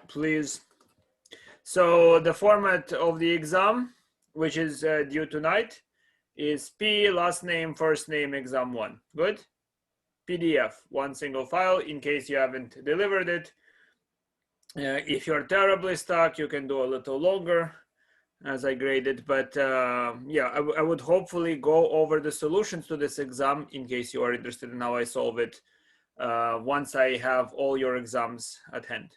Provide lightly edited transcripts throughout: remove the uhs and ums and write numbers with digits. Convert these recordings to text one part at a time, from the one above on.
please. So the format of the exam, which is due tonight, is P, last name, first name, exam1. Good? PDF, one single file in case you haven't delivered it. If you're terribly stuck, you can do a little longer as I graded, but yeah, I would hopefully go over the solutions to this exam in case you are interested in how I solve it once I have all your exams at hand.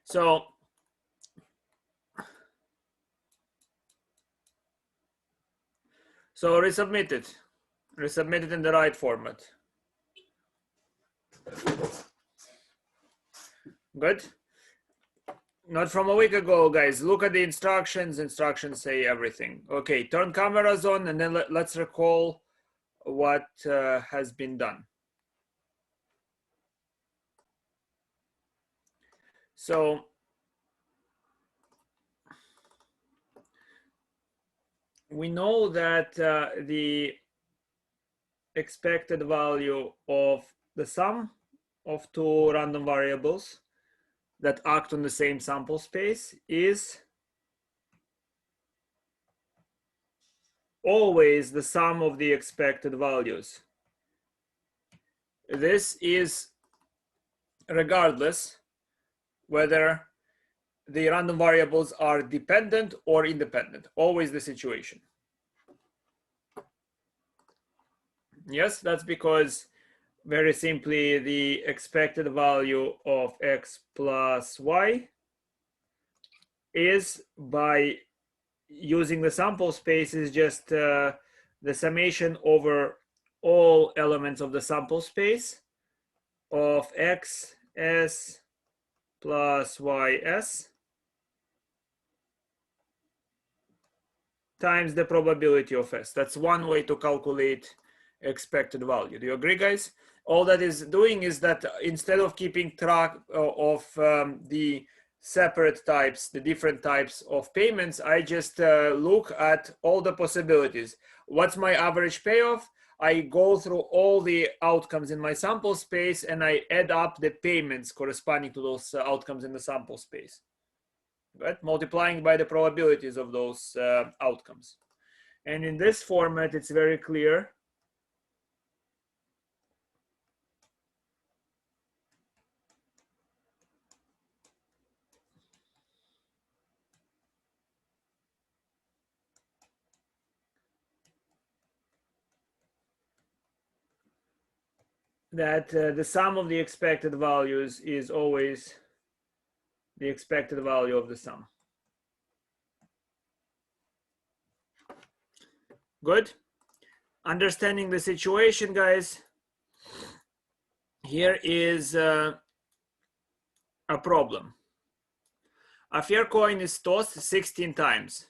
So resubmit it in the right format. Good. Not from a week ago, guys. Look at the instructions. Instructions say everything. Okay, turn cameras on and then let's recall what has been done. So we know that the expected value of the sum of two random variables that act on the same sample space is always the sum of the expected values. This is regardless whether the random variables are dependent or independent, always the situation. Yes, that's because very simply the expected value of x plus y is, by using the sample space, is just the summation over all elements of the sample space of x s plus y s times the probability of s. That's one way to calculate expected value. Do you agree, guys? All that is doing is that instead of keeping track of the separate types, the different types of payments, I just look at all the possibilities. What's my average payoff? I go through all the outcomes in my sample space and I add up the payments corresponding to those outcomes in the sample space, right? Multiplying by the probabilities of those outcomes. And in this format, it's very clear that the sum of the expected values is always the expected value of the sum. Good? Understanding the situation, guys. Here is a problem. A fair coin is tossed 16 times.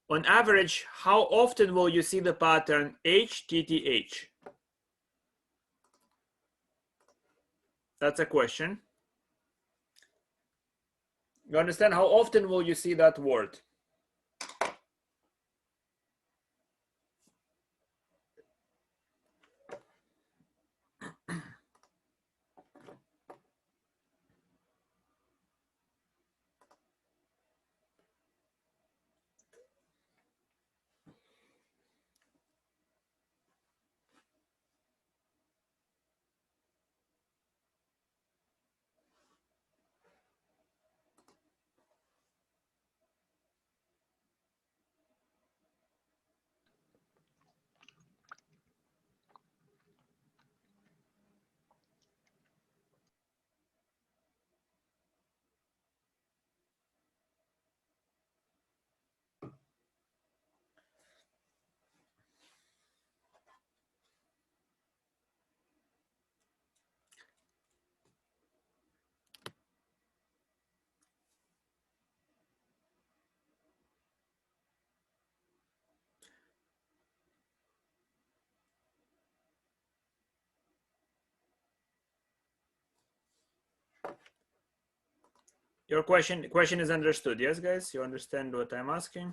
On average, how often will you see the pattern HTTH? That's a question. You understand? How often will you see that word? Your question is understood, yes, guys? You understand what I'm asking?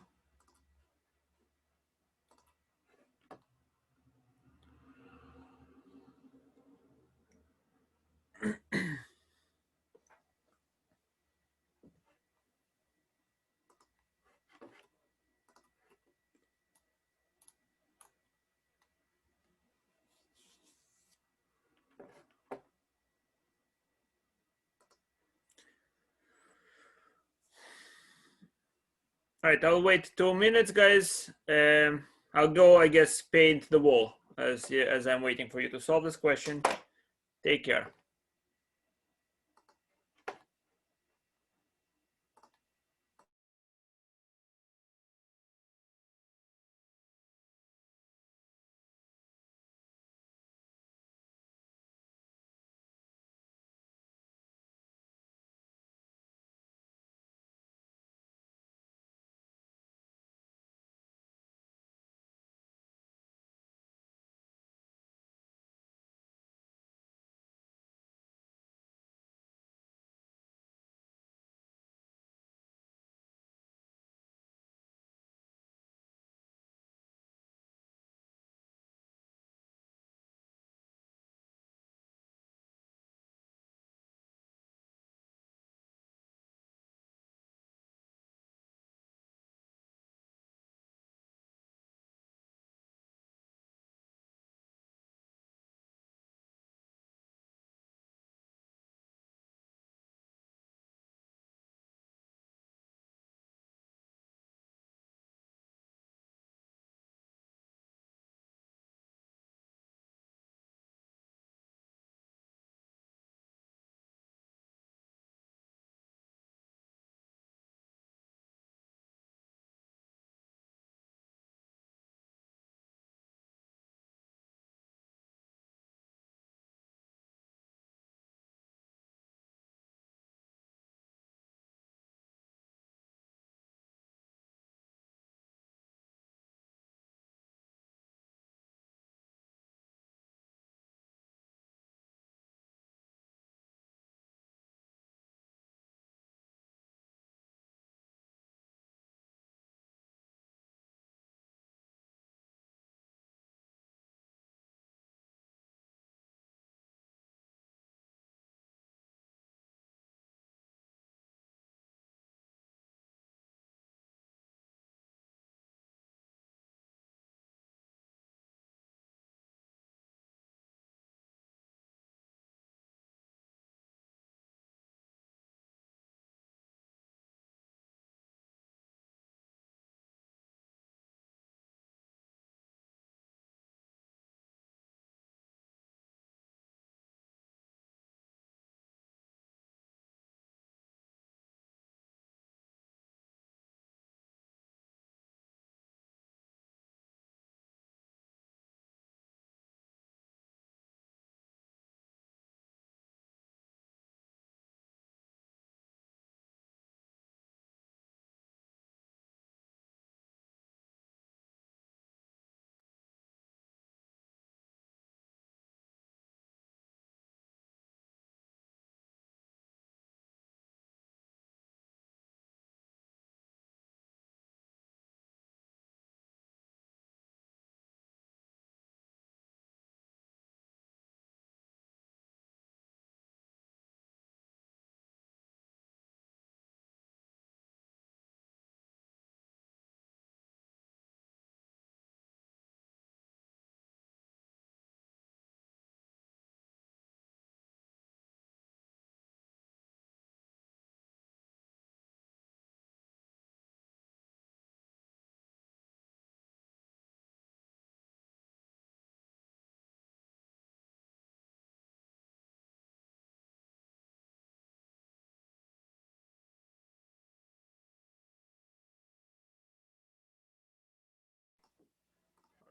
All right, I'll wait 2 minutes, guys. I'll go, I guess, paint the wall as I'm waiting for you to solve this question. Take care.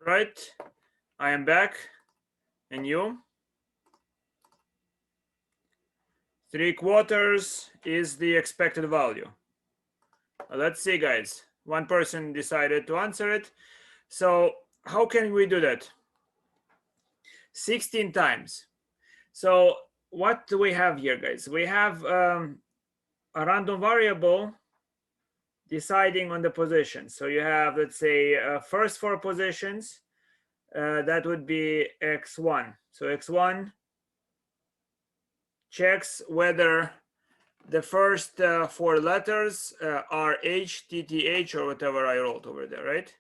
Right, I am back. And you? 3/4 is the expected value. Let's see, guys. One person decided to answer it. So how can we do that? 16 times. So what do we have here, guys? We have a random variable deciding on the position. So you have, let's say, first 4 positions. That would be x1. So x1 checks whether the first 4 letters are H, TTH, or whatever I wrote over there, right?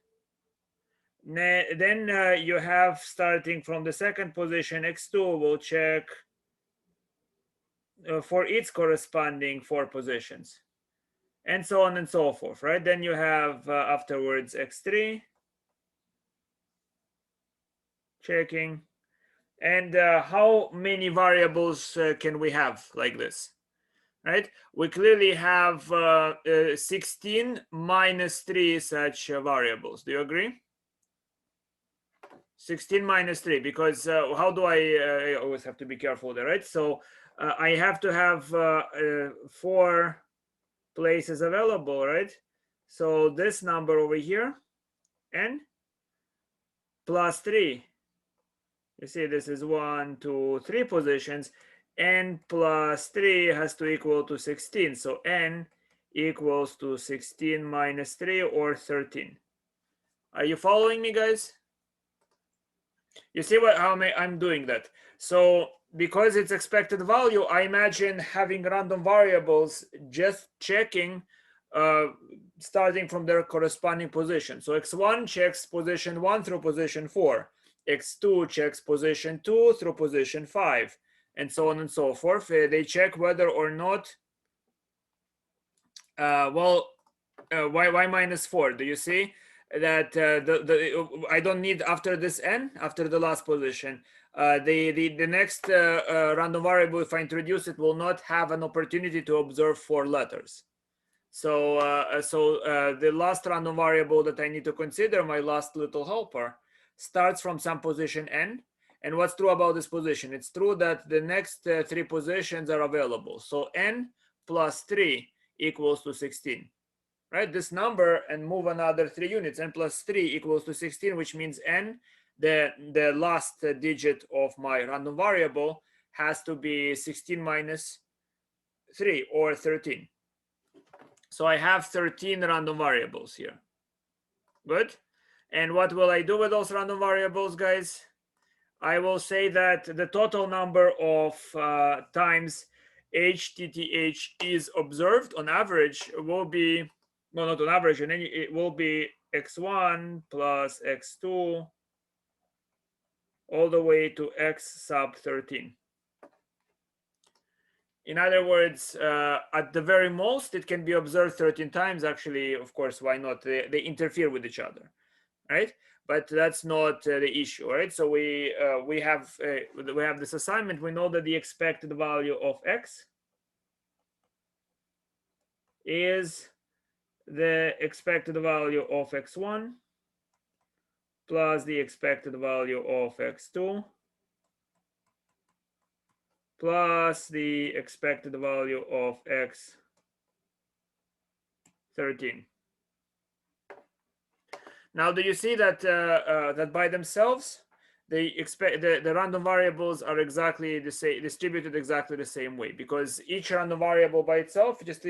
Then you have, starting from the second position, x2 will check for its corresponding 4 positions. and so on and so forth, right? Then you have afterwards x3, checking. And how many variables can we have like this, right? We clearly have 16 minus 3 such variables. Do you agree? 16 minus 3, because how do I always have to be careful there, right? So I have to have 4 places available, right? So this number over here, n plus 3. You see, this is 1, 2, 3 positions. N plus 3 has to equal to 16. So n equals to 16 minus 3, or 13. Are you following me, guys? You see how I'm doing that? So because it's expected value, I imagine having random variables just checking starting from their corresponding position. So x1 checks position 1 through position 4. x2 checks position 2 through position 5, and so on and so forth. They check whether or not, y minus 4. Do you see that I don't need, after this n, after the last position, the next random variable, if I introduce it, will not have an opportunity to observe 4 letters. So the last random variable that I need to consider, my last little helper, starts from some position n. And what's true about this position? It's true that the next 3 positions are available. So n plus 3 equals to 16. Right, this number, and move another 3 units. N plus 3 equals to 16, which means n, the last digit of my random variable, has to be 16 minus 3, or 13. So I have 13 random variables here. Good. And what will I do with those random variables, guys? I will say that the total number of times HTTH is observed on average will be, well, not on average, and then it will be x1 plus x2 all the way to x sub 13. In other words, at the very most, it can be observed 13 times. Actually, of course, why not? They interfere with each other, right? But that's not the issue, right? So we have this assignment. We know that the expected value of x is the expected value of x1 plus the expected value of x2 plus the expected value of x13. Now, do you see that that by themselves, they expect the random variables are exactly the same, distributed exactly the same way, because each random variable by itself, just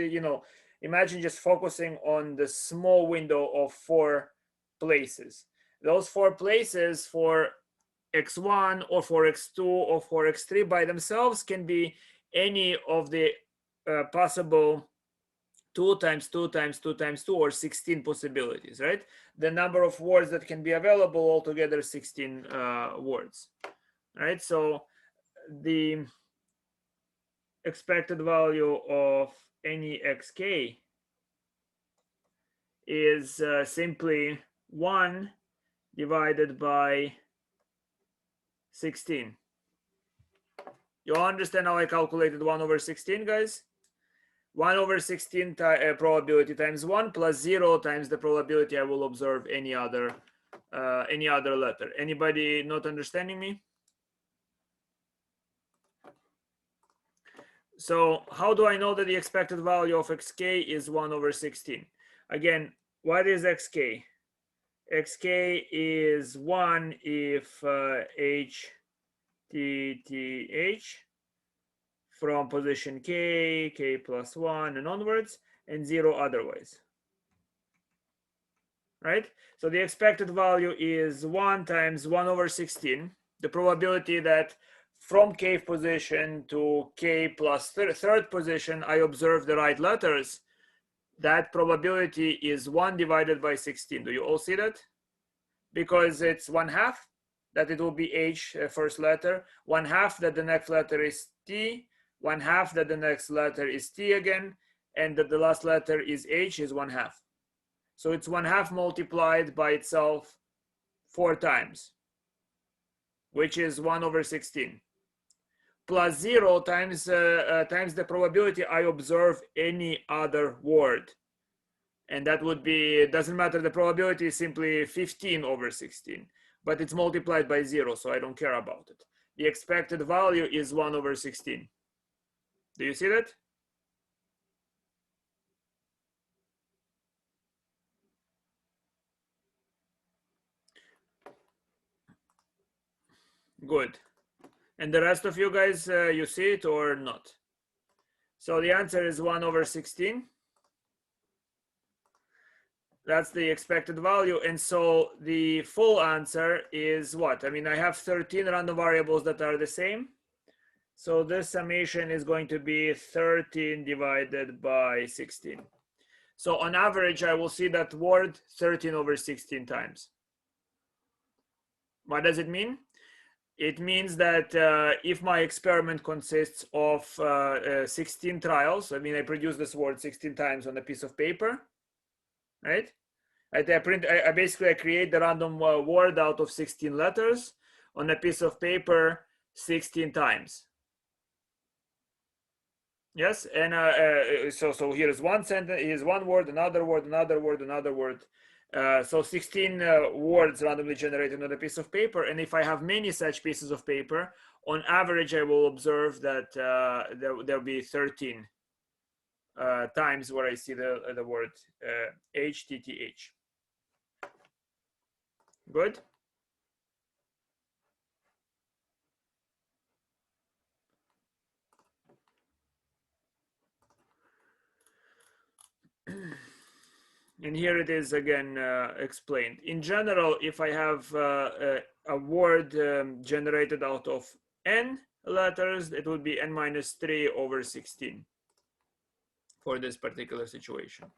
imagine just focusing on the small window of 4 places. Those 4 places for x1 or for x2 or for x3 by themselves can be any of the possible 2 times 2 times 2 times 2, or 16 possibilities, right? The number of words that can be available altogether, 16 words, right? So the expected value of any xk is simply 1 divided by 16. You all understand how I calculated 1 over 16, guys? 1 over 16 probability times 1 plus 0 times the probability I will observe any other letter. Anybody not understanding me? So how do I know that the expected value of xk is 1 over 16? Again, what is xk? Xk is 1 if HTTH from position k, k plus 1 and onwards, and 0 otherwise. Right? So the expected value is 1 times 1 over 16, the probability that from k position to k plus third position I observe the right letters. That probability is 1 divided by 16. Do you all see that? Because it's 1/2 that it will be H, first letter, 1/2 that the next letter is T, 1/2 that the next letter is T again, and the last letter is H, is 1/2. So it's 1/2 multiplied by itself 4 times, which is 1/16, plus 0 times times the probability I observe any other word. And that would be, it doesn't matter, the probability is simply 15/16, but it's multiplied by 0, so I don't care about it. The expected value is 1/16. Do you see that? Good. And the rest of you guys, you see it or not? So the answer is 1/16. That's the expected value. And so the full answer is what? I mean, I have 13 random variables that are the same. So this summation is going to be 13 divided by 16. So on average, I will see that word 13/16 times. What does it mean? It means that if my experiment consists of 16 trials, I mean, I produce this word 16 times on a piece of paper, right? I basically create the random word out of 16 letters on a piece of paper 16 times. Yes, and so here's one sentence, here's one word, another word, another word, another word. So 16 words randomly generated on a piece of paper. And if I have many such pieces of paper, on average, I will observe that there'll be 13 times where I see the word HTTH. Good. And here it is again explained. In general, if I have a word generated out of n letters, it would be n-3/16 for this particular situation.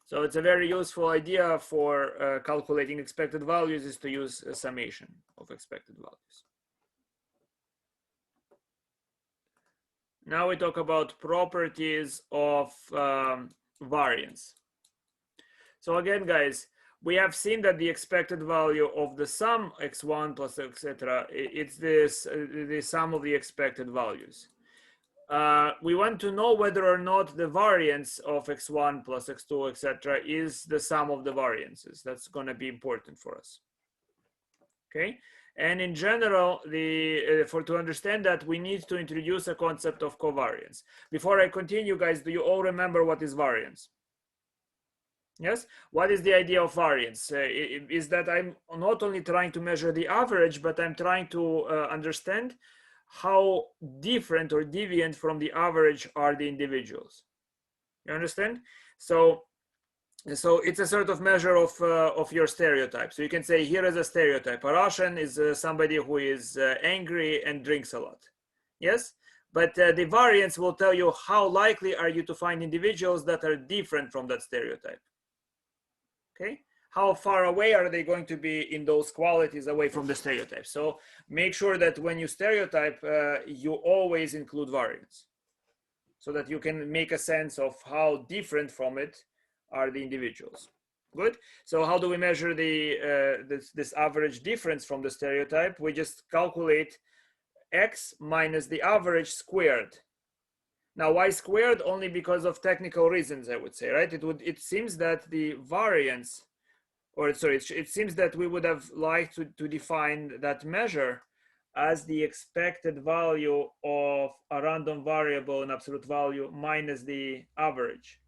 So it's a very useful idea for calculating expected values, is to use a summation of expected values. Now we talk about properties of variance. So again, guys, we have seen that the expected value of the sum x1 plus etc. It's the sum of the expected values. We want to know whether or not the variance of x1 plus x2 etc. is the sum of the variances. That's going to be important for us. Okay. And in general, to understand that, we need to introduce a concept of covariance. Before I continue, guys, do you all remember what is variance? Yes. What is the idea of variance? Is that I'm not only trying to measure the average, but I'm trying to understand how different or deviant from the average are the individuals. You understand? So it's a sort of measure of your stereotype. So you can say, here is a stereotype. A Russian is somebody who is angry and drinks a lot. Yes? But the variance will tell you how likely are you to find individuals that are different from that stereotype. Okay? How far away are they going to be in those qualities away from the stereotype? So make sure that when you stereotype, you always include variance, so that you can make a sense of how different from it are the individuals. Good. So how do we measure this average difference from the stereotype? We just calculate x minus the average squared. Now, why squared? Only because of technical reasons, I would say, right? It seems that the variance, or sorry, it seems that we would have liked to define that measure as the expected value of a random variable in absolute value minus the average.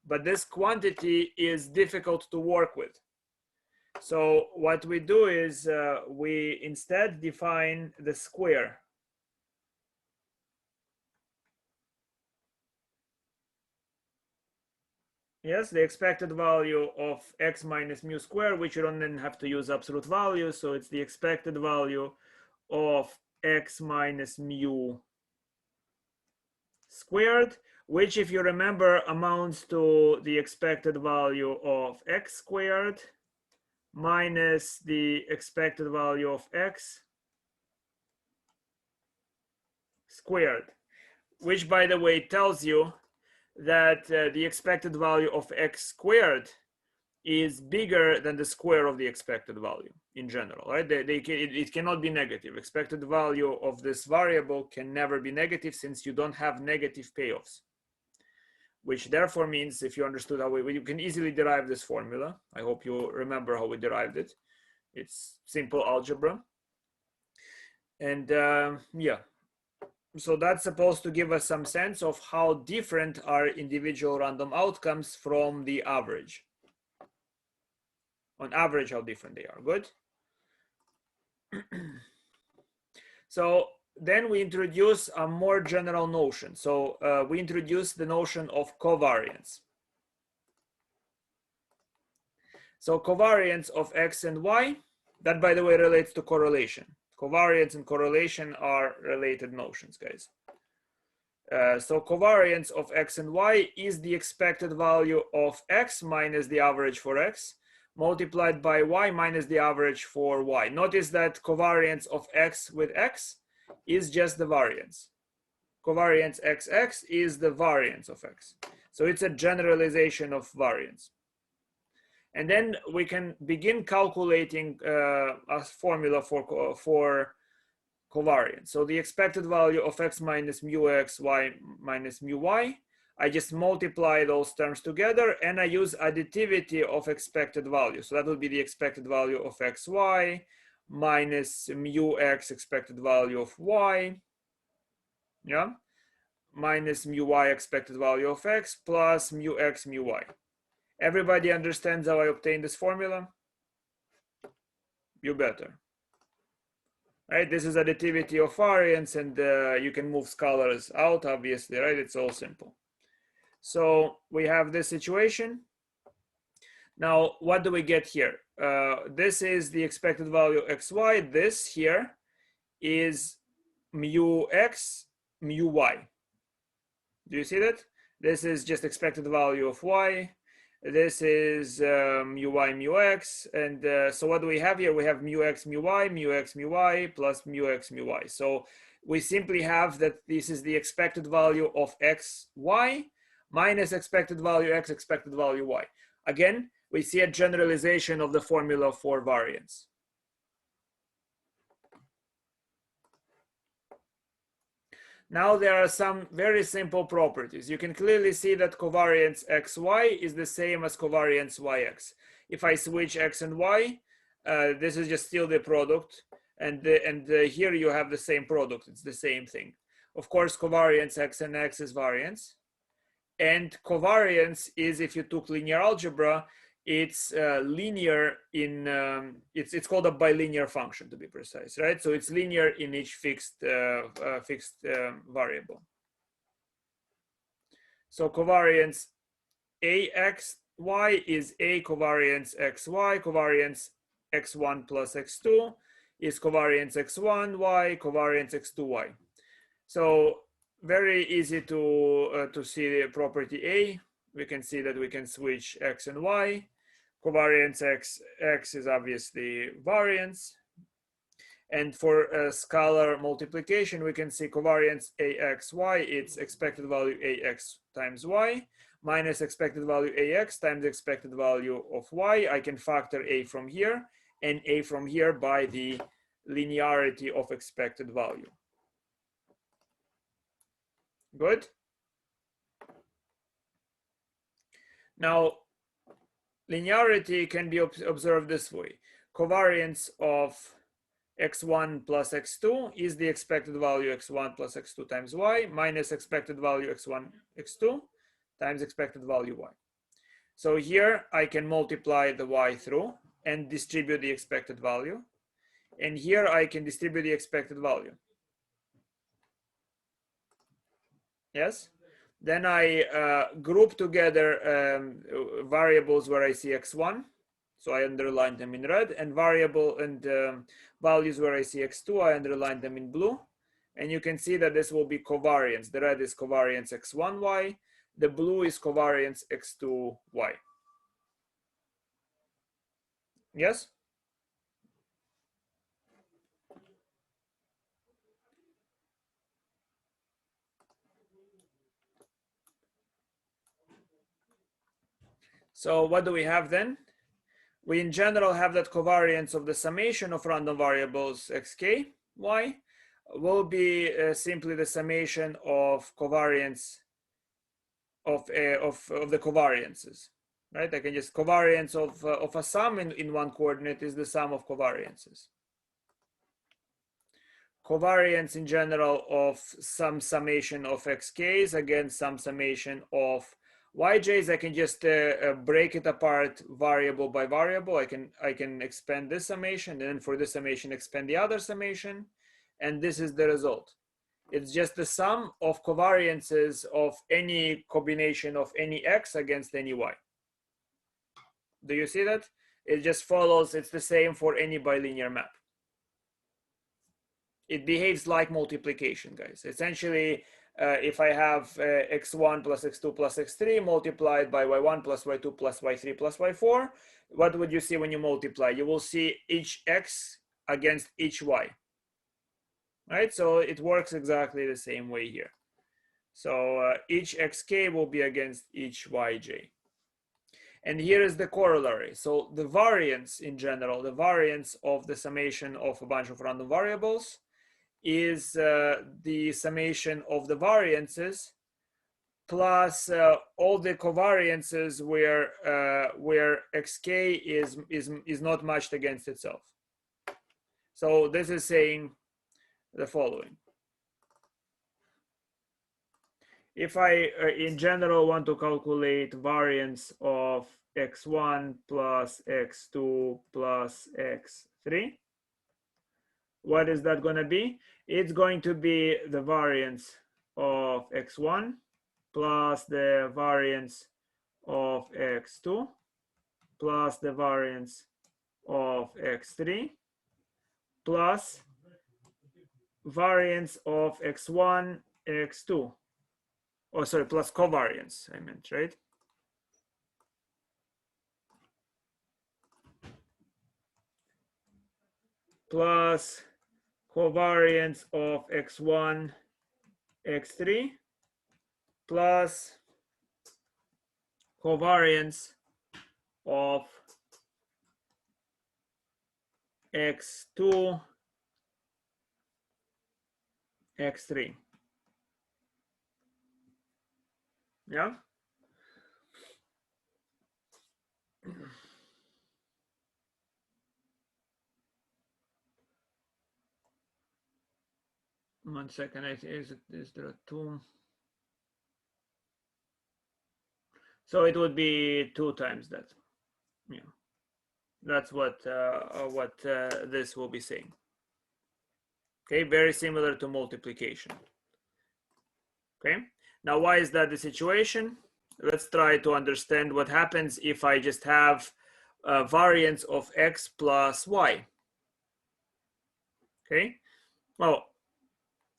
But this quantity is difficult to work with. So what we do is we instead define the square. Yes, the expected value of x minus mu squared, which you don't then have to use absolute value. So it's the expected value of x minus mu squared, which, if you remember, amounts to the expected value of x squared minus the expected value of x squared. which by the way tells you that the expected value of x squared is bigger than the square of the expected value in general, right? It cannot be negative. Expected value of this variable can never be negative since you don't have negative payoffs, which therefore means, if you understood how you can easily derive this formula. I hope you remember how we derived it. It's simple algebra. And yeah, so that's supposed to give us some sense of how different are individual random outcomes from the average. On average, how different they are. Good. So then we introduce a more general notion. So we introduce the notion of covariance. So covariance of x and y, that by the way relates to correlation. Covariance and correlation are related notions, guys. So covariance of x and y is the expected value of x minus the average for x multiplied by y minus the average for y. Notice that covariance of x with x is just the variance. Covariance xx is the variance of x. So it's a generalization of variance. And then we can begin calculating a formula for covariance. So the expected value of x minus mu x, y minus mu y, I just multiply those terms together and I use additivity of expected value. So that will be the expected value of xy minus mu x expected value of y, yeah, minus mu y expected value of x plus mu x mu y. Everybody understands how I obtain this formula? You better. Right, this is additivity of variance, and you can move scalars out, obviously, right? It's all simple. So we have this situation. Now, what do we get here? This is the expected value xy. This here is mu x, mu y. Do you see that? This is just expected value of y. This is mu y, mu x. And so what do we have here? We have mu x, mu y plus mu x, mu y. So we simply have that this is the expected value of x, y minus expected value x, expected value y. Again, we see a generalization of the formula for variance. Now there are some very simple properties. You can clearly see that covariance xy is the same as covariance yx. If I switch x and y, this is just still the product, and here you have the same product. It's the same thing. Of course, covariance x and x is variance, and covariance is, if you took linear algebra, it's linear in it's called a bilinear function, to be precise, right? So it's linear in each fixed variable. So covariance axy is a covariance xy. Covariance x1 plus x2 is covariance x1y, covariance x2y. So very easy to see the property A. We can see that we can switch x and y. Covariance x is obviously variance. And for scalar multiplication, we can see covariance axy, it's expected value ax times y, minus expected value ax times expected value of y. I can factor a from here and a from here by the linearity of expected value. Good. Now, linearity can be observed this way. Covariance of x1 plus x2 is the expected value x1 plus x2 times y minus expected value x1, x2 times expected value y. So here I can multiply the y through and distribute the expected value. And here I can distribute the expected value. Yes? Then I group together variables where I see x1. So I underline them in red, and variable and values where I see x2, I underline them in blue. And you can see that this will be covariance. The red is covariance x1y. The blue is covariance x2y. Yes? So what do we have then? We in general have that covariance of the summation of random variables xk, y, will be simply the summation of covariance of the covariances, right? I can just covariance of a sum in one coordinate is the sum of covariances. Covariance in general of some summation of xk's against some summation of yj's. I can just break it apart variable by variable. I can expand this summation, and then for this summation expand the other summation, and this is the result. It's just the sum of covariances of any combination of any x against any y. Do you see that? It just follows. It's the same for any bilinear map. It behaves like multiplication, guys. Essentially, if I have x1 plus x2 plus x3 multiplied by y1 plus y2 plus y3 plus y4, what would you see when you multiply? You will see each x against each y, right? So it works exactly the same way here. So each xk will be against each yj. And here is the corollary. So the variance in general, the variance of the summation of a bunch of random variables is the summation of the variances plus all the covariances where xk is not matched against itself. So this is saying the following. If I in general want to calculate variance of x1 plus x2 plus x3, what is that going to be? It's going to be the variance of x1 plus the variance of x2 plus the variance of x3 plus variance of x1, x2. Oh, sorry, plus covariance, I meant, right? Plus covariance of x1, x3 plus covariance of x2, x3. Yeah. One second. Is there a two? So it would be 2 times that. Yeah. That's what this will be saying. Okay, very similar to multiplication. Okay, now why is that the situation? Let's try to understand what happens if I just have a variance of x plus y. Okay, well,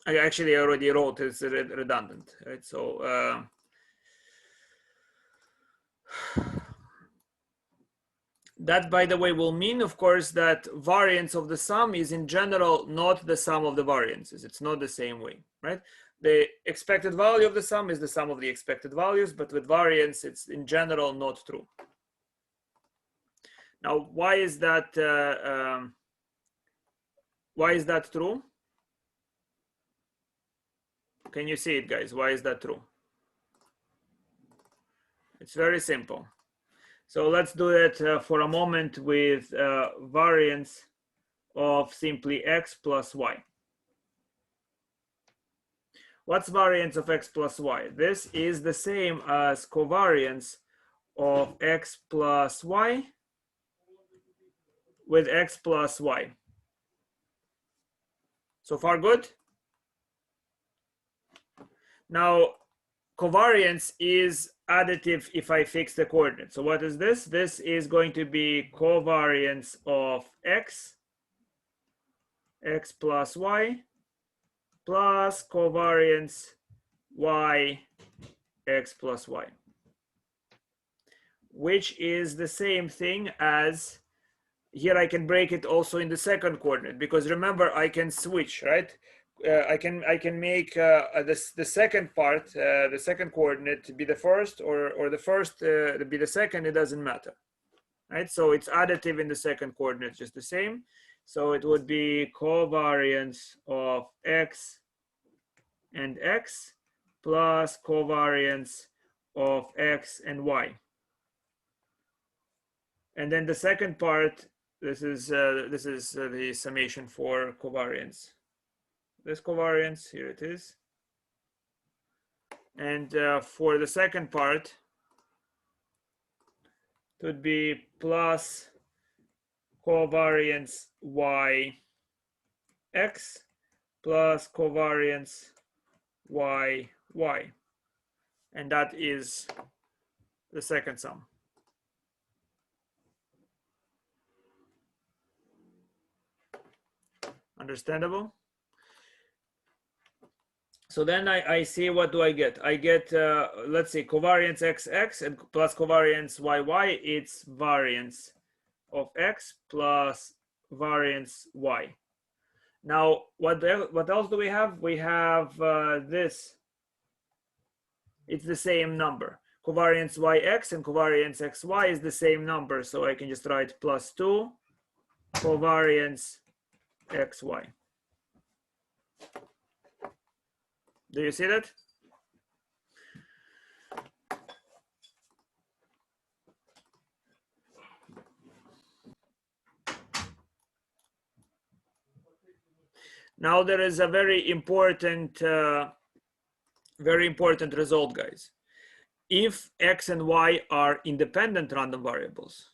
I actually already wrote it's redundant, right? So that, by the way, will mean, of course, that variance of the sum is in general not the sum of the variances. It's not the same way, right? The expected value of the sum is the sum of the expected values, but with variance, it's in general not true. Now, why is that true? Can you see it, guys? Why is that true? It's very simple. So let's do it for a moment with variance of simply x plus y. What's variance of x plus y? This is the same as covariance of x plus y with x plus y. So far, good? Now, covariance is additive if I fix the coordinate. So what is this? This is going to be covariance of x plus y, plus covariance y, x plus y, which is the same thing as, here I can break it also in the second coordinate, because remember, I can switch, right? I can make the second part, the second coordinate to be the first, or the first to be the second. It doesn't matter, right? So it's additive in the second coordinate, just the same. So it would be covariance of x and x plus covariance of x and y. And then the second part, this is the summation for covariance. This covariance, here it is. And for the second part, it would be plus covariance y x plus covariance y y. And that is the second sum. Understandable? So then I see, what do I get? I get, let's say, covariance xx and plus covariance yy. It's variance of x plus variance y. Now, what else do we have? We have this. It's the same number. Covariance yx and covariance xy is the same number. So I can just write plus 2 covariance xy. Do you see that? Now there is a very important result, guys. If x and y are independent random variables,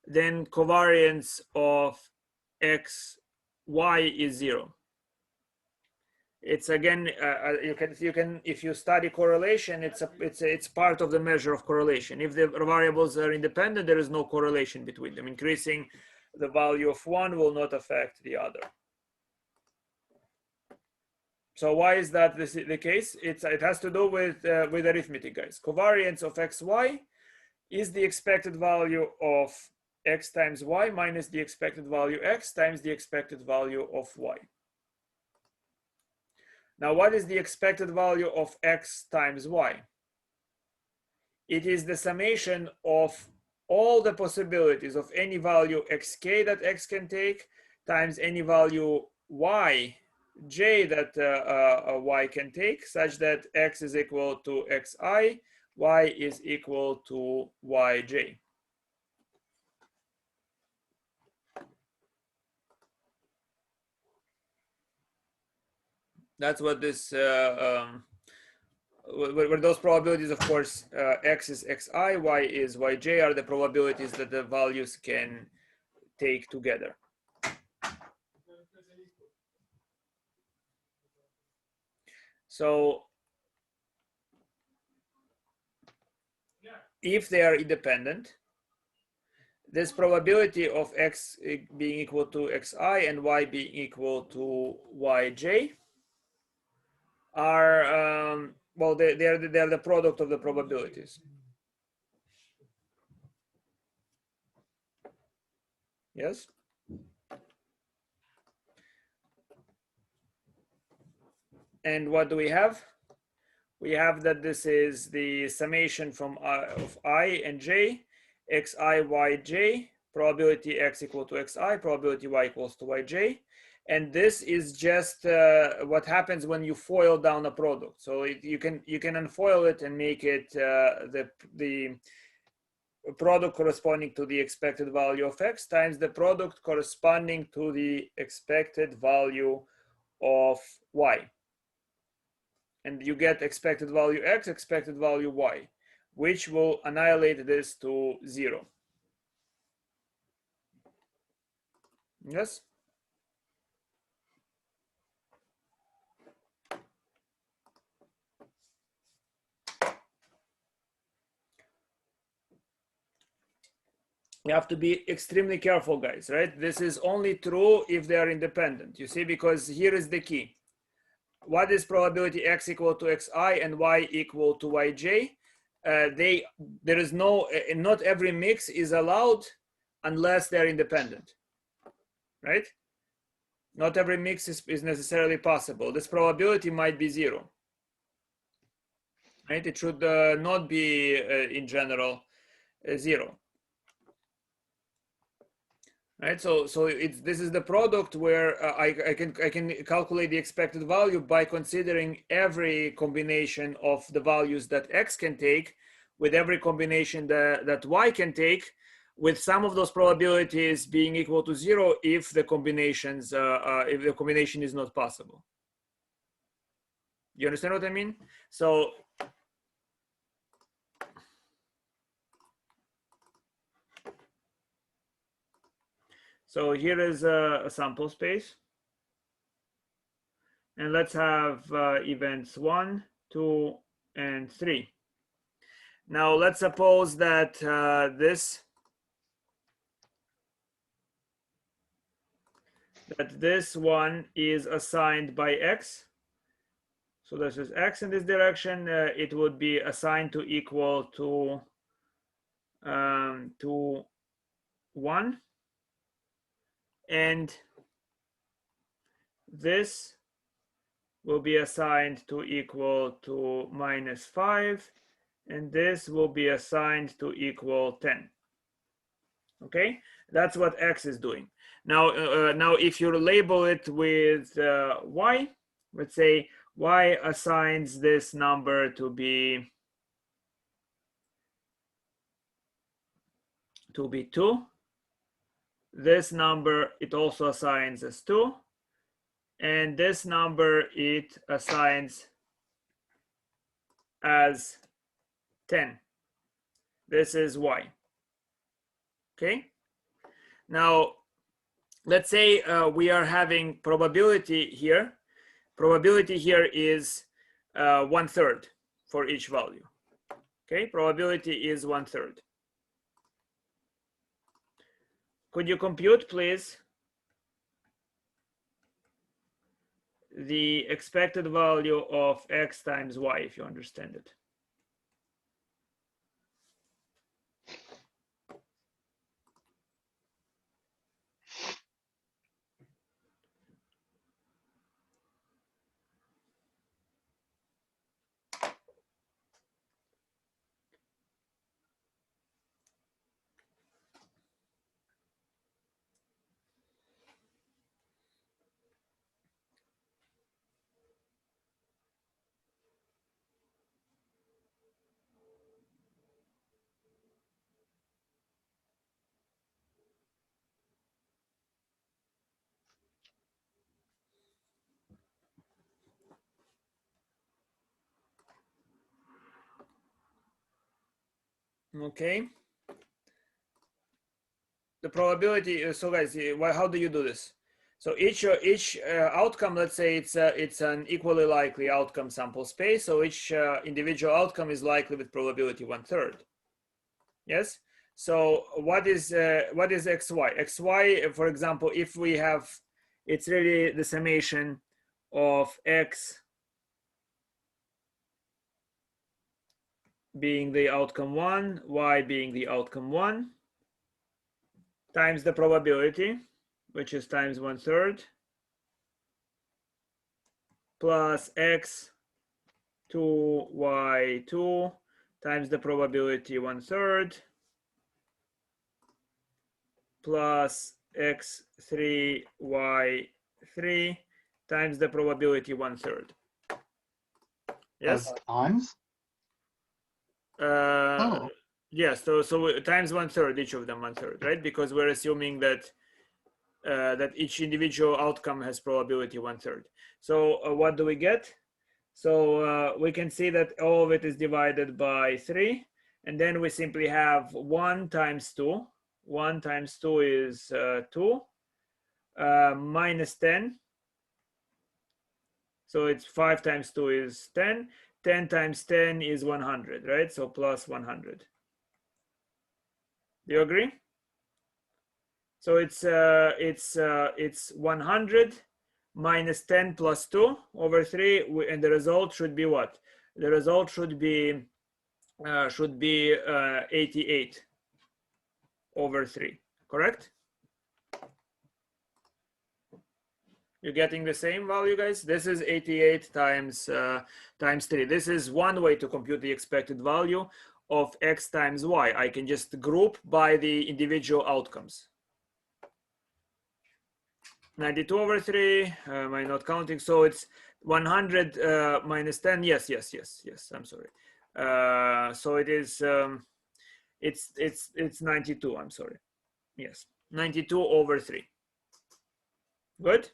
then covariance of x, y is 0. It's again, you can if you study correlation, it's part of the measure of correlation. If the variables are independent, there is no correlation between them. Increasing the value of one will not affect the other. So why is that the case? It has to do with arithmetic, guys. Covariance of xy is the expected value of x times y minus the expected value x times the expected value of y. Now, what is the expected value of x times y? It is the summation of all the possibilities of any value xk that x can take times any value y j that y can take, such that x is equal to xi, y is equal to yj. That's what this, where those probabilities, of course, x is xi, y is yj, are the probabilities that the values can take together. So if they are independent, this probability of x being equal to xi and y being equal to yj are, well, they are the product of the probabilities. Yes? And what do we have? We have that this is the summation from of I and j, xi, yj, probability x equal to xi, probability y equals to yj. And this is just what happens when you FOIL down a product. So you can unfoil it and make it the product corresponding to the expected value of x times the product corresponding to the expected value of y. And you get expected value x, expected value y, which will annihilate this to 0. Yes? You have to be extremely careful, guys, right? This is only true if they are independent, you see, because here is the key. What is probability x equal to xi and y equal to yj? There is no, not every mix is allowed unless they're independent, right? Not every mix is necessarily possible. This probability might be 0. Right? It should not be in general 0. Right, so this is the product where I can calculate the expected value by considering every combination of the values that x can take with every combination that y can take, with some of those probabilities being equal to 0 if the combination is not possible. You understand what I mean? So here is a sample space, and let's have events 1, 2, and 3. Now let's suppose that this one is assigned by x. So this is x in this direction. It would be assigned to equal to 1, and this will be assigned to equal to -5, and this will be assigned to equal 10. Okay, that's what x is doing. Now, if you label it with y, let's say y assigns this number to be 2. This number it also assigns as 2, and this number it assigns as 10. This is y. Okay. Now, let's say we are having probability here. Probability here is 1/3 for each value. Okay, probability is 1/3. Could you compute, please, the expected value of x times y, if you understand it? Okay. The probability. So guys, how do you do this? So each outcome, let's say it's an equally likely outcome sample space. So each individual outcome is likely with probability 1/3. Yes. So what is xy? Xy, for example, if we have, it's really the summation of x being the outcome 1, y being the outcome 1, times the probability, which is times 1/3, plus x 2, y 2, times the probability 1/3, plus x 3, y 3, times the probability 1/3. Yes? Times? Yes, so times 1/3, each of them 1/3, right? Because we're assuming that that each individual outcome has probability 1/3. So what do we get? So we can see that all of it is divided by 3, and then we simply have 1 times 2. 1 times 2 is 2, minus 10. So it's 5 times 2 is 10. 10 times 10 is 100, right? So plus 100. Do you agree? So it's 100 minus 10 plus 2 over 3, and the result should be what? The result should be 88 over 3, correct? You're getting the same value, guys? This is 88 times 3. This is one way to compute the expected value of x times y. I can just group by the individual outcomes. 92 over 3, am I not counting? So it's 100 minus 10. Yes, I'm sorry. So it is, it's 92, I'm sorry. Yes, 92 over 3. Good.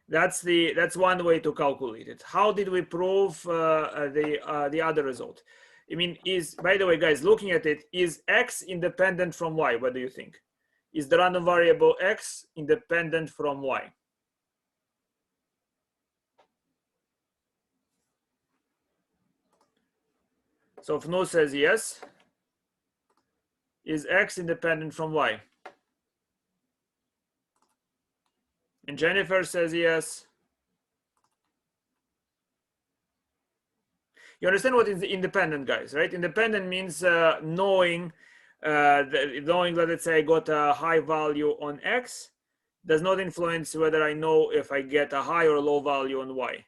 That's one way to calculate it. How did we prove the other result? I mean, by the way, guys, looking at it, is x independent from y? What do you think? Is the random variable x independent from y? So Fnu says yes. Is x independent from y? And Jennifer says yes. You understand what is independent, guys, right? Independent means knowing that, let's say I got a high value on x does not influence whether I know if I get a high or low value on y.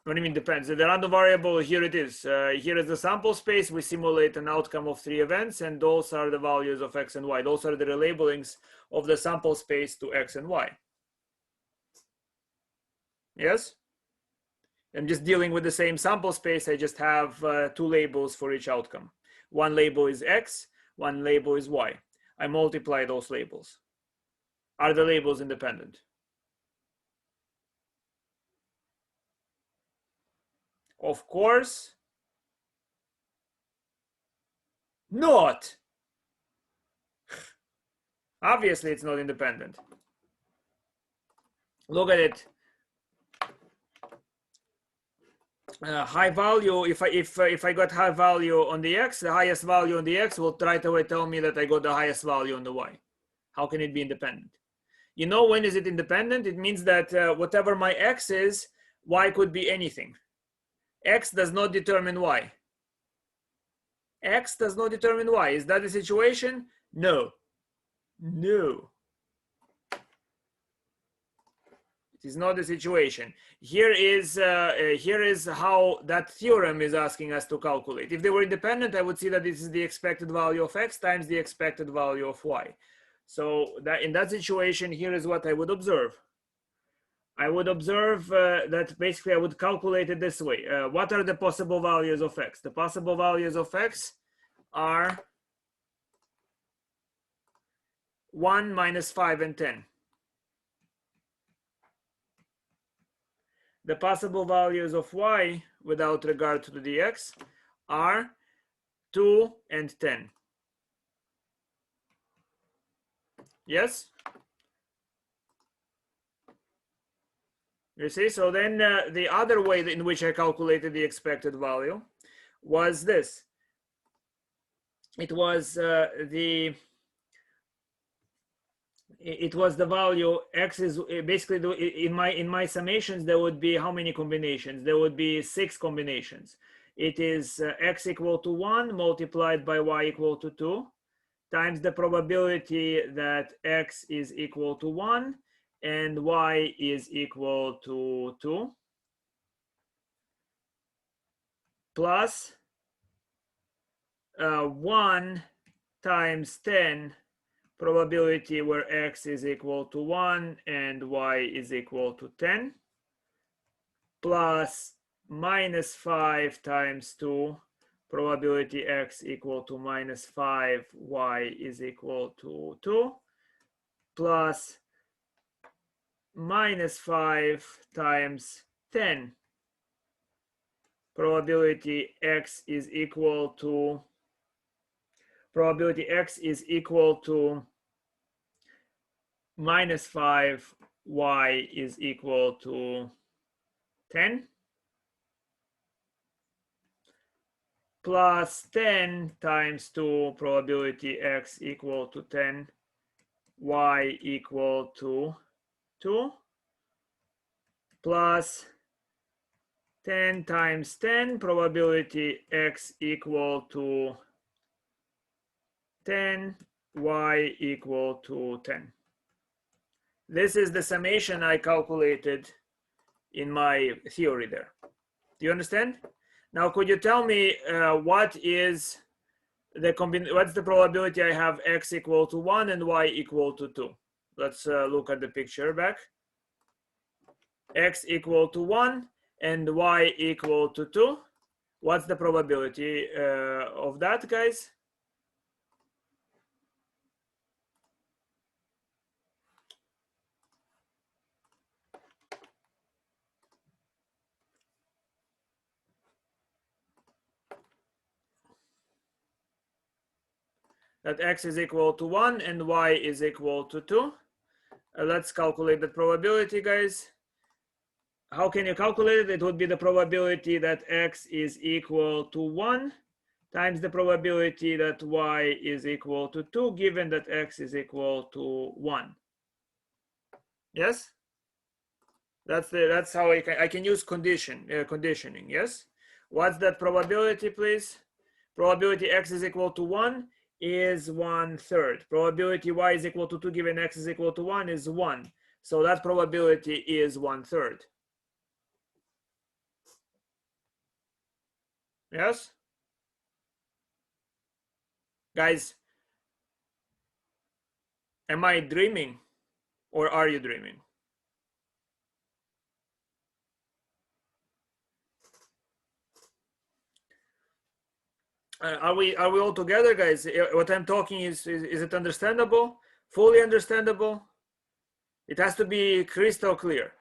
What do you mean depends? The random variable, here it is. Here is the sample space. We simulate an outcome of 3 events, and those are the values of x and y. Those are the relabelings of the sample space to x and y. Yes? I'm just dealing with the same sample space. I just have 2 labels for each outcome. One label is x, one label is y. I multiply those labels. Are the labels independent? Of course not. Obviously, it's not independent. Look at it. High value, if I got high value on the x, the highest value on the x will right away tell me that I got the highest value on the y. How can it be independent? You know, when is it independent? It means that whatever my x is, y could be anything. X does not determine y. X does not determine y. Is that the situation? No. No. It is not the situation. Here is how that theorem is asking us to calculate. If they were independent, I would see that this is the expected value of x times the expected value of y. So that in that situation, here is what I would observe. I would observe that basically I would calculate it this way. What are the possible values of x? The possible values of x are 1, minus 5, and 10. The possible values of y without regard to the dx are 2 and 10. Yes? You see, so then the other way in which I calculated the expected value was this. It was the value x is basically in my summations there would be how many combinations? There would be 6 combinations. It is x equal to 1 multiplied by y equal to 2 times the probability that x is equal to 1 and y is equal to 2 plus 1 times 10 probability where x is equal to 1 and y is equal to 10 plus minus 5 times 2 probability x equal to minus 5, y is equal to 2 plus minus 5 times 10 probability x is equal to minus 5, y is equal to 10 plus 10 times 2 probability x equal to 10, y equal to 2 plus 10 times 10 probability x equal to 10, y equal to 10. This is the summation I calculated in my theory there. Do you understand? Now, could you tell me what's the probability I have x equal to 1 and y equal to 2? Let's look at the picture back. X equal to 1 and y equal to 2. What's the probability of that, guys? That x is equal to 1 and y is equal to 2. Let's calculate the probability, guys. How can you calculate it? It would be the probability that x is equal to 1 times the probability that y is equal to 2, given that x is equal to 1. Yes? That's how I can use conditioning. Yes? What's that probability, please? Probability x is equal to 1 is 1/3. Probability y is equal to 2 given x is equal to 1 is 1. So that probability is 1/3. Yes? Guys, am I dreaming or are you dreaming? Are we all together, guys? What I'm talking is it understandable? Fully understandable? It has to be crystal clear.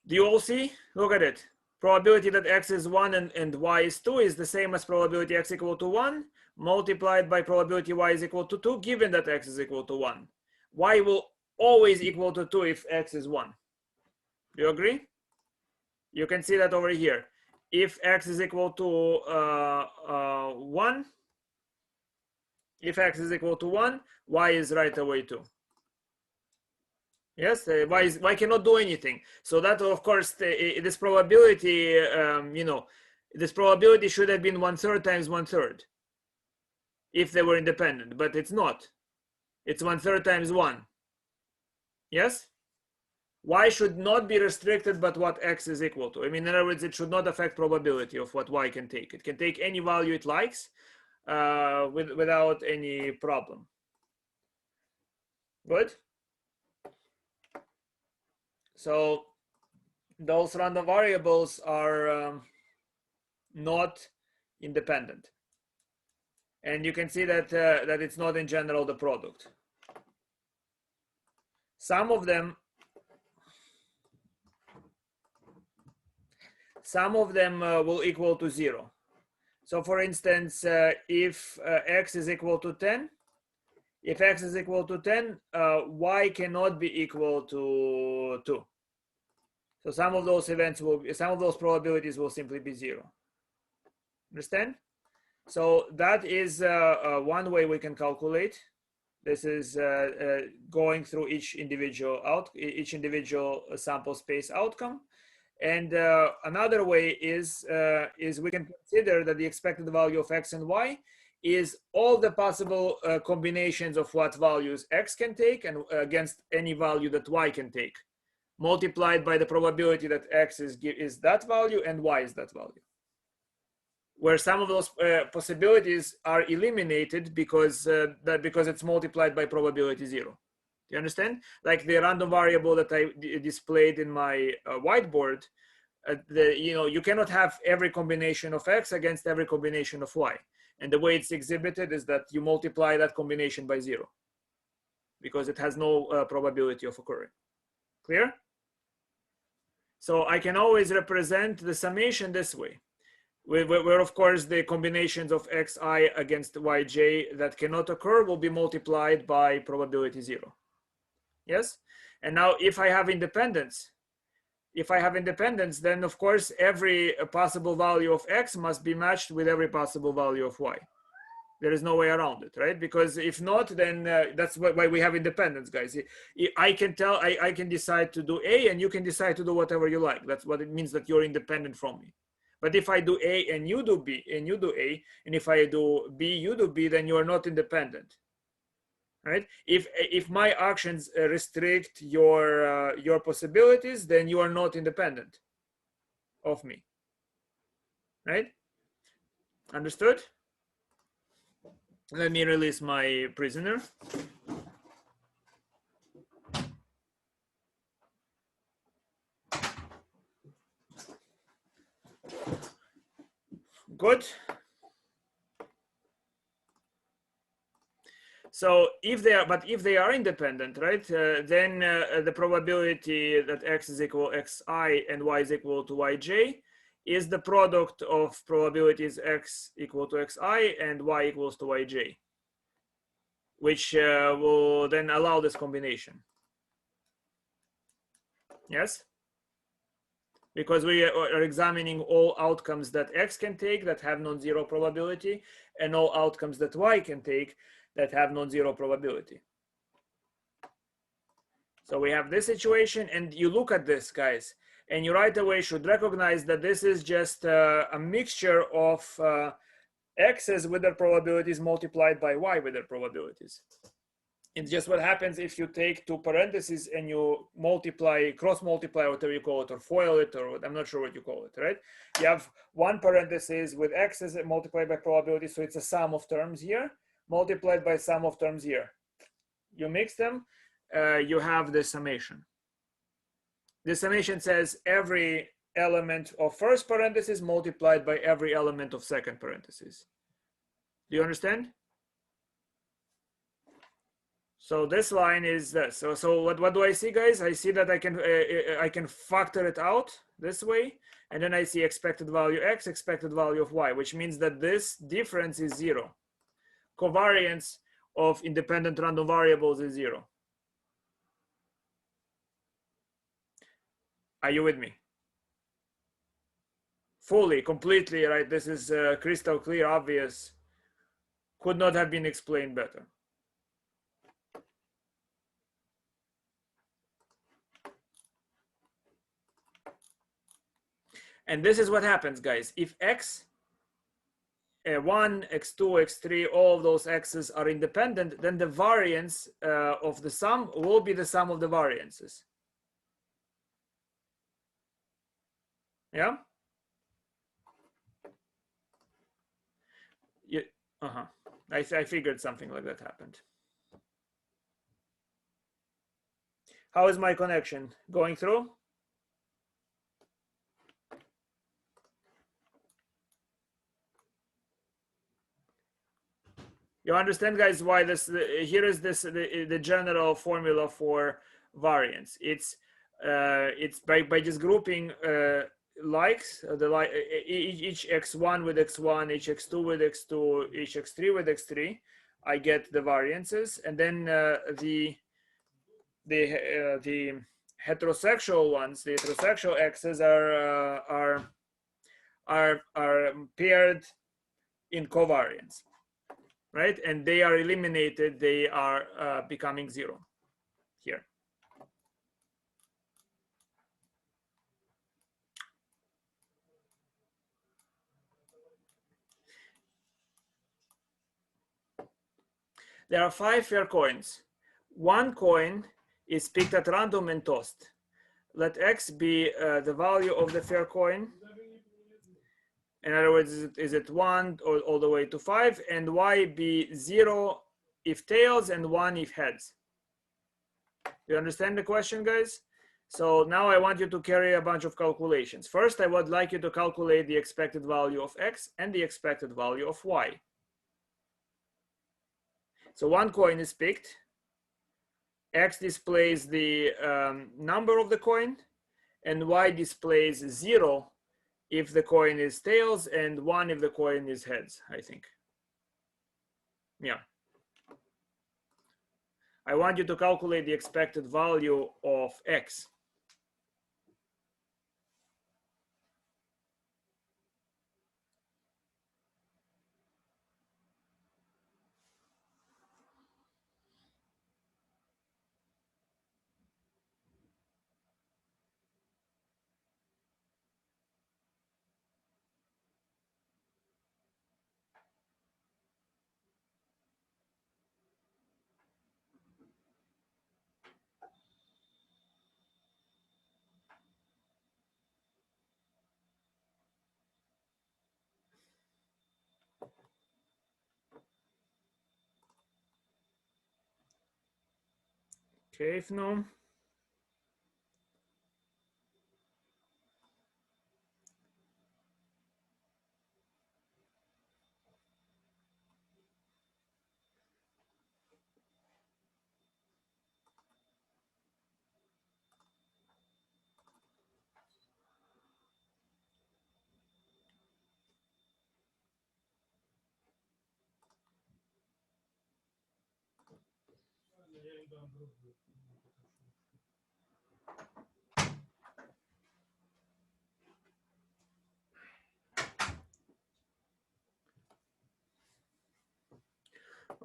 Do you all see? Look at it. Probability that x is 1 and y is 2 is the same as probability x equal to 1 multiplied by probability y is equal to 2, given that x is equal to 1. Y will always equal to 2 if x is 1. Do you agree? You can see that over here. If x is equal to 1, if x is equal to 1, y is right away 2. Yes, y cannot do anything. So that, of course, this probability, this probability should have been 1/3 times 1/3 if they were independent, but it's not. It's 1/3 times 1. Yes? Y should not be restricted but what x is equal to. I mean, in other words, it should not affect probability of what y can take. It can take any value it likes without any problem. Good? So those random variables are not independent. And you can see that, that it's not in general the product. Some of them will equal to 0. So for instance, if x is equal to 10, if x is equal to 10, y cannot be equal to 2. So some of those probabilities will simply be 0. Understand? So that is one way we can calculate. This is going through each individual sample space outcome. And another way is we can consider that the expected value of x and y is all the possible combinations of what values x can take and against any value that y can take, multiplied by the probability that x is that value and y is that value. Where some of those possibilities are eliminated because it's multiplied by probability 0. Do you understand? Like the random variable that I displayed in my whiteboard, you cannot have every combination of x against every combination of y. And the way it's exhibited is that you multiply that combination by 0 because it has no probability of occurring. Clear? So I can always represent the summation this way, where of course the combinations of xi against yj that cannot occur will be multiplied by probability 0. Yes? And now if I have independence, then of course every possible value of x must be matched with every possible value of y. There is no way around it, right? Because if not, then that's why we have independence, guys. I can decide to do A and you can decide to do whatever you like. That's what it means, that you're independent from me. But if I do A and you do B and you do A, and if I do B, you do B, then you are not independent. right? If my actions restrict your possibilities, then you are not independent of me, right? Understood? Let me release my prisoner. Good. So if they are independent, right? Then the probability that x is equal to xi and y is equal to yj is the product of probabilities x equal to xi and y equals to yj, which will then allow this combination. Yes? Because we are examining all outcomes that x can take that have non-zero probability, and all outcomes that y can take that have non-zero probability. So we have this situation, and you look at this, guys, and you right away should recognize that this is just a mixture of x's with their probabilities multiplied by y with their probabilities. It's just what happens if you take two parentheses and you multiply, cross multiply, whatever you call it, or FOIL it, or I'm not sure what you call it, right? You have one parenthesis with x's multiplied by probability, so it's a sum of terms here, multiplied by sum of terms here. You mix them, you have the summation. The summation says every element of first parenthesis multiplied by every element of second parenthesis. Do you understand? So this line is this. So what do I see, guys? I see that I can factor it out this way, and then I see expected value x, expected value of y, which means that this difference is 0. Covariance of independent random variables is 0. Are you with me? Fully, completely, right? This is crystal clear, obvious. Could not have been explained better. And this is what happens, guys. If x1, x2, x3, all of those x's are independent, then the variance of the sum will be the sum of the variances. Yeah? I figured something like that happened. How is my connection? Going through? You understand, guys, why this? Here is this the general formula for variance. It's by just grouping likes each x1 with x1, each x2 with x2, each x3 with x3. I get the variances, and then the heterosexual ones, the heterosexual x's are paired in covariance. Right? And they are eliminated, they are becoming 0 here. There are 5 fair coins. One coin is picked at random and tossed. Let x be the value of the fair coin. In other words, is it 1 all the way to 5, and y be 0 if tails and 1 if heads. Do you understand the question, guys? So now I want you to carry a bunch of calculations. First, I would like you to calculate the expected value of x and the expected value of y. So one coin is picked. X displays the number of the coin, and y displays 0 if the coin is tails and 1 if the coin is heads, I think. Yeah. I want you to calculate the expected value of x. Okay, if no.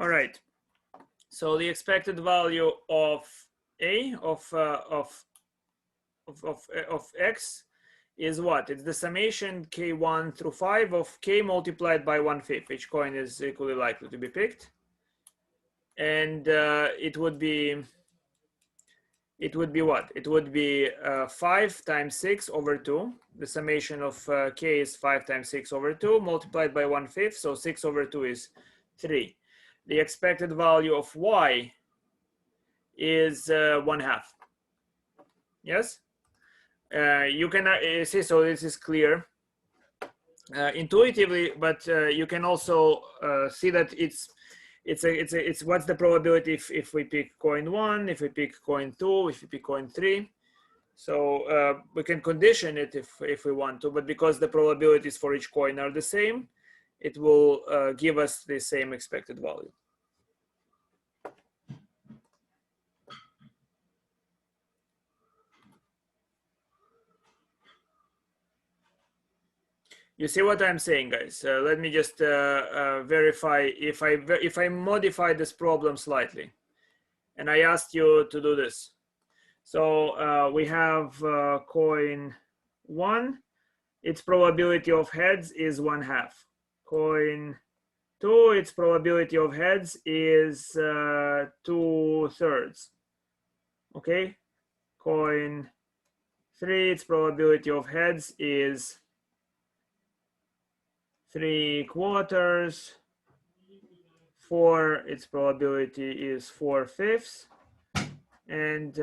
All right. So the expected value of a of x is what? It's the summation k1 through 5 of k multiplied by 1/5. Each coin is equally likely to be picked, and it would be what? It would be 5 times 6 over 2. The summation of k is 5 times 6 over 2 multiplied by 1/5. So 6 over 2 is 3. The expected value of y is 1/2. Yes? You can see, so this is clear intuitively, but you can also see that it's what's the probability if we pick coin 1, if we pick coin 2, if we pick coin 3. So we can condition it if we want to, but because the probabilities for each coin are the same, it will give us the same expected value. You see what I'm saying, guys? Let me just verify if I modify this problem slightly, and I asked you to do this. So we have coin 1. Its probability of heads is 1/2. Coin 2, its probability of heads is 2/3. Okay. Coin 3, its probability of heads is 3/4. 4, its probability is 4/5, and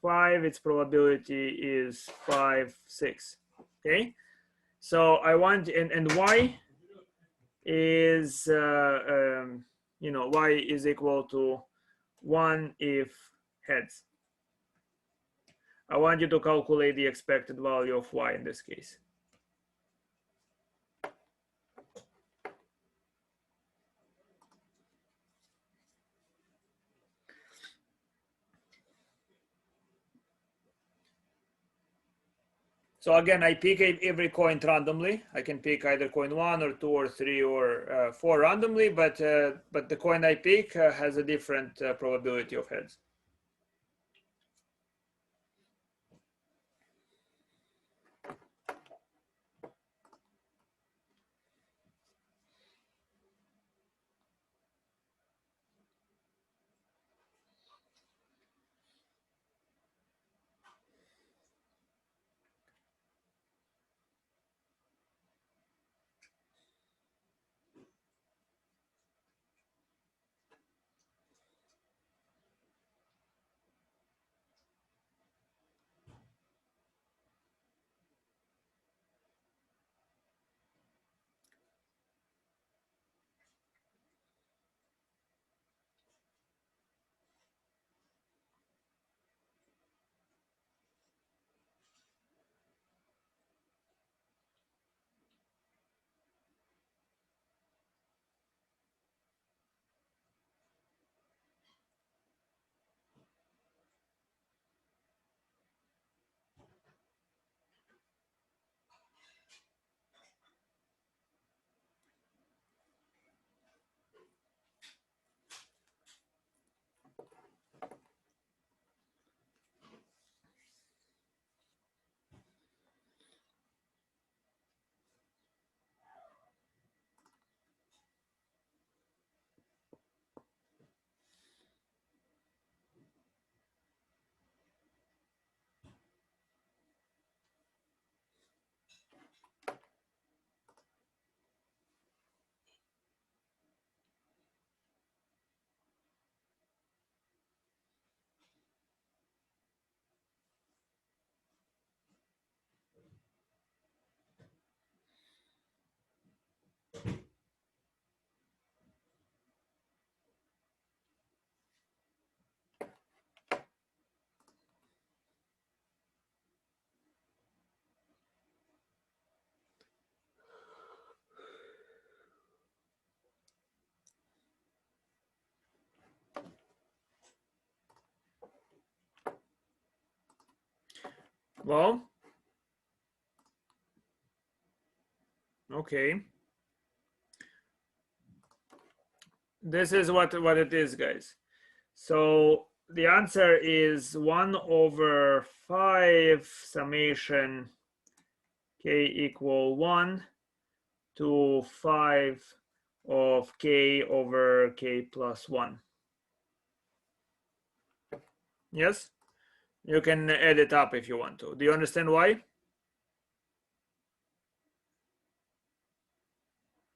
5, its probability is 5/6. Okay, so I want, and y is y is equal to 1 if heads. I want you to calculate the expected value of y in this case. So again, I pick every coin randomly. I can pick either coin 1 or 2 or 3 or 4 randomly, but the coin I pick has a different probability of heads. Well, okay. This is what it is, guys. So the answer is 1/5 summation k equal 1 to 5 of k over k plus 1. Yes? You can add it up if you want to. Do you understand why?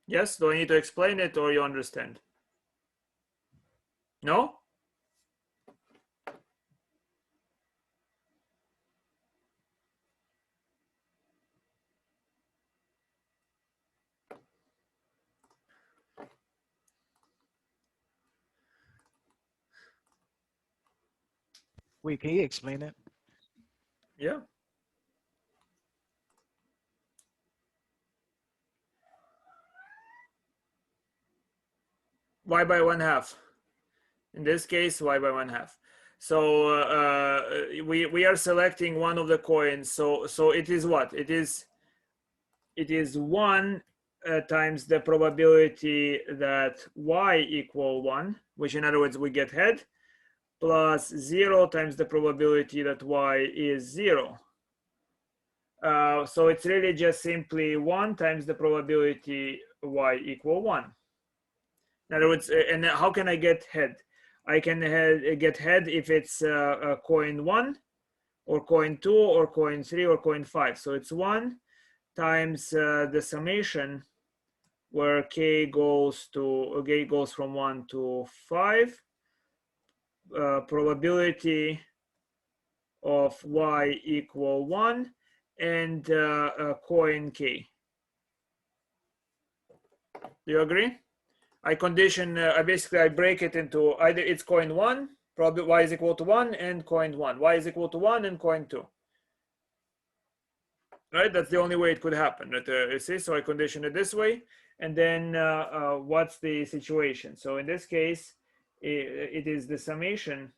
Yes? Do I need to explain it or you understand? No? Wait, can you explain it? Yeah. Y by 1/2. In this case, y by 1/2. So we are selecting one of the coins. So it is what? It is 1 times the probability that y equal 1, which in other words we get head, plus 0 times the probability that y is 0. So it's really just simply 1 times the probability y equal 1. In other words, and how can I get head? I can get head if it's coin 1 or coin 2 or coin 3 or coin 5. So it's 1 times the summation where k goes from 1 to 5, probability of y equal 1, and coin k. Do you agree? I condition, I break it into either it's coin 1, probably y is equal to 1, and coin 1. Y is equal to 1 and coin 2. Right? That's the only way it could happen. You see, so I condition it this way. And then what's the situation? So in this case, it is the summation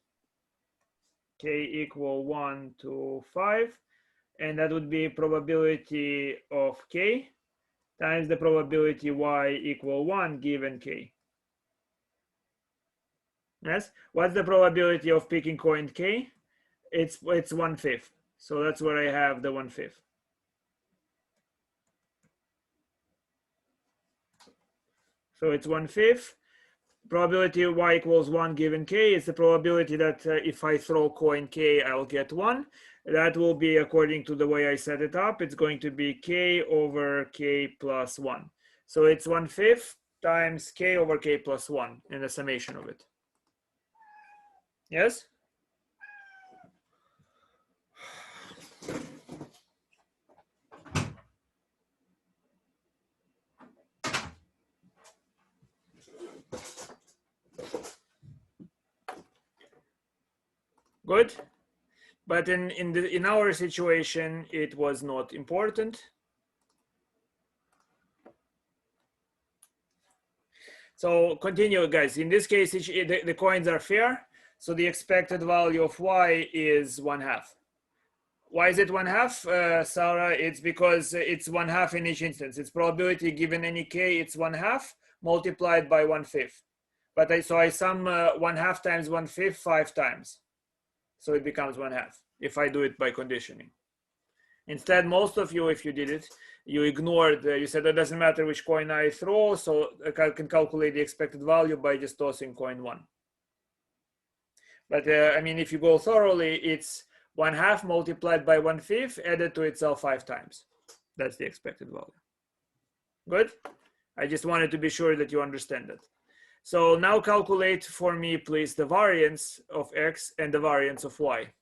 k equal 1 to 5. And that would be probability of k times the probability y equal 1 given k. Yes. What's the probability of picking coin k? It's 1/5. So that's where I have the 1/5. So it's 1/5. Probability y equals 1 given k is the probability that if I throw coin k, I'll get 1. That will be, according to the way I set it up, it's going to be k over k plus 1. So it's 1/5 times k over k plus 1 in the summation of it. Yes? Good. But in our situation, it was not important. So continue, guys. In this case, the coins are fair. So the expected value of y is 1/2. Why is it 1/2, Sarah? It's because it's 1/2 in each instance. Its probability given any k, it's 1/2 multiplied by 1/5. But I sum 1/2 times 1/5 5 times. So it becomes 1/2 if I do it by conditioning. Instead, most of you, if you did it, you ignored, you said it doesn't matter which coin I throw, so I can calculate the expected value by just tossing coin 1. But I mean, if you go thoroughly, it's 1/2 multiplied by 1/5 added to itself 5 times. That's the expected value. Good? I just wanted to be sure that you understand it. So now calculate for me, please, the variance of x and the variance of y.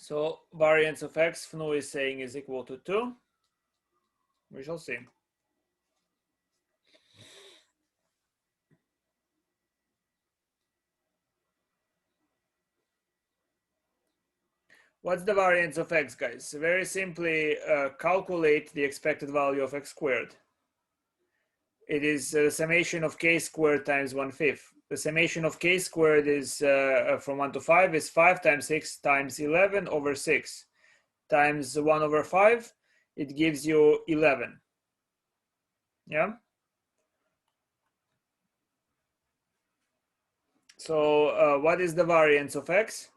So variance of x, Fnu is saying, is equal to 2. We shall see. What's the variance of x, guys? Very simply, calculate the expected value of x squared. It is the summation of k squared times 1/5. The summation of k squared is from 1 to 5 is 5 times 6 times 11 over 6 times 1 over 5. It gives you 11. Yeah. So what is the variance of x?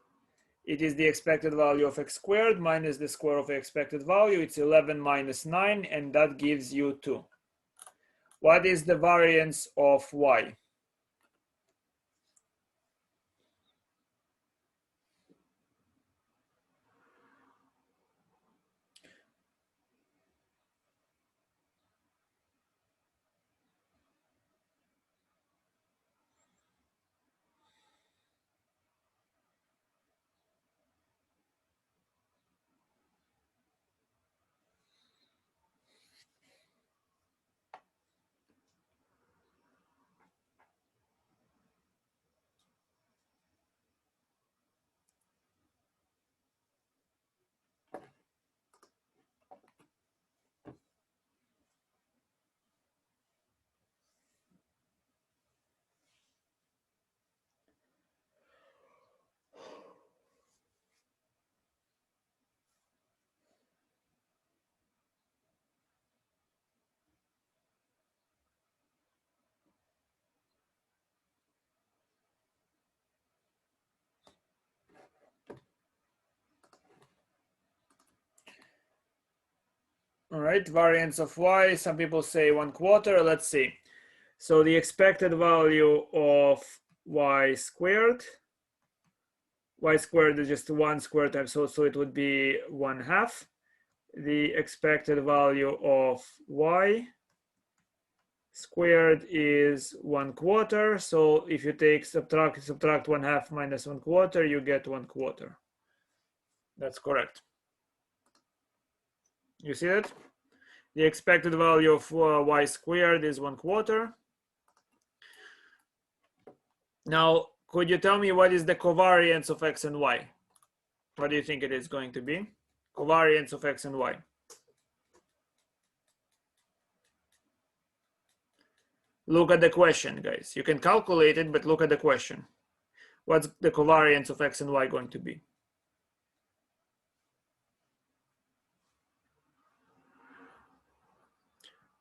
It is the expected value of x squared minus the square of the expected value. It's 11 minus 9, and that gives you 2. What is the variance of y? All right, variance of y, some people say 1/4. Let's see. So the expected value of y squared is just 1 squared times, so it would be 1/2. The expected value of y squared is 1/4. So if you take subtract 1/2 minus 1/4, you get 1/4. That's correct. You see that? The expected value of y squared is 1/4. Now, could you tell me what is the covariance of x and y? What do you think it is going to be? Covariance of x and y. Look at the question, guys. You can calculate it, but look at the question. What's the covariance of x and y going to be?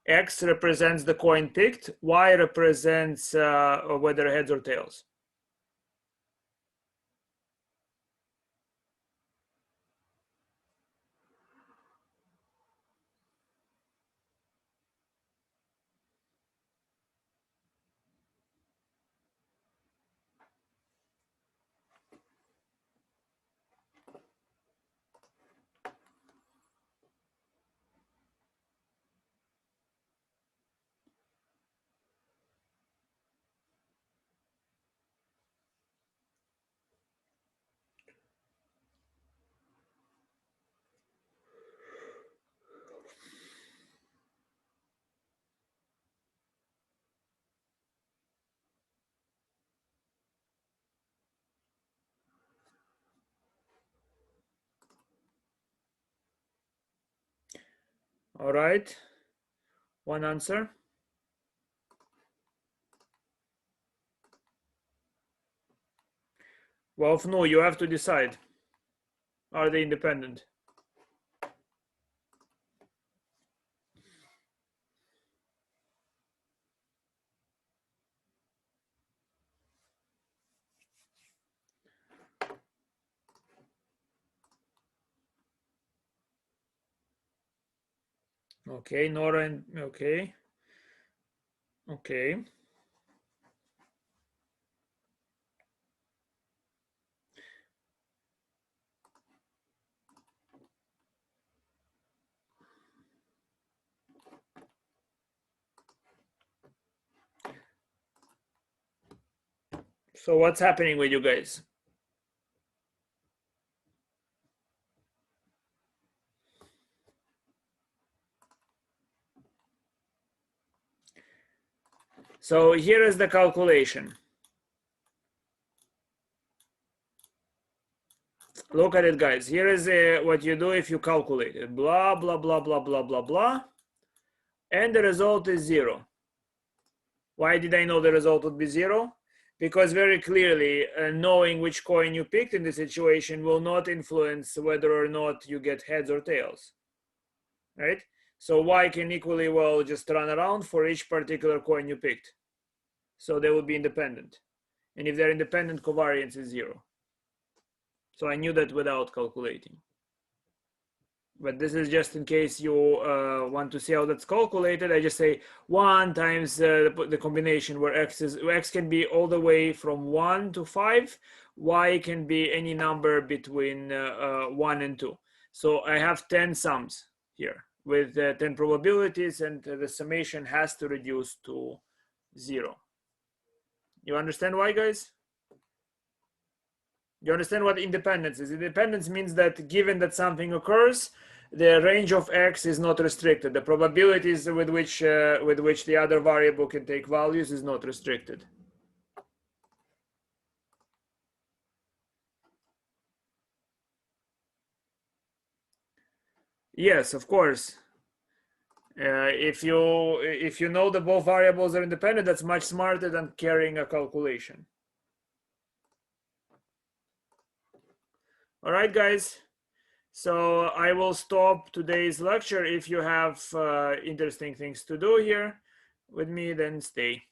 X represents the coin picked. Y represents whether heads or tails. All right. One answer. Well, no, you have to decide. Are they independent? Okay, Nora and okay. Okay. So what's happening with you guys? So here is the calculation. Look at it, guys. Here is what you do if you calculate it. Blah, blah, blah, blah, blah, blah, blah. And the result is 0. Why did I know the result would be 0? Because very clearly, knowing which coin you picked in the situation will not influence whether or not you get heads or tails, right? So y can equally well just run around for each particular coin you picked. So they will be independent. And if they're independent, covariance is 0. So I knew that without calculating. But this is just in case you want to see how that's calculated. I just say 1 times the combination where x can be all the way from 1 to 5. Y can be any number between 1 and 2. So I have 10 sums here with 10 probabilities, and the summation has to reduce to 0. You understand why, guys? You understand what independence is? Independence means that given that something occurs, the range of x is not restricted. The probabilities with which the other variable can take values is not restricted. Yes, of course. If you know that both variables are independent, that's much smarter than carrying a calculation. All right, guys. So I will stop today's lecture. If you have interesting things to do here with me, then stay.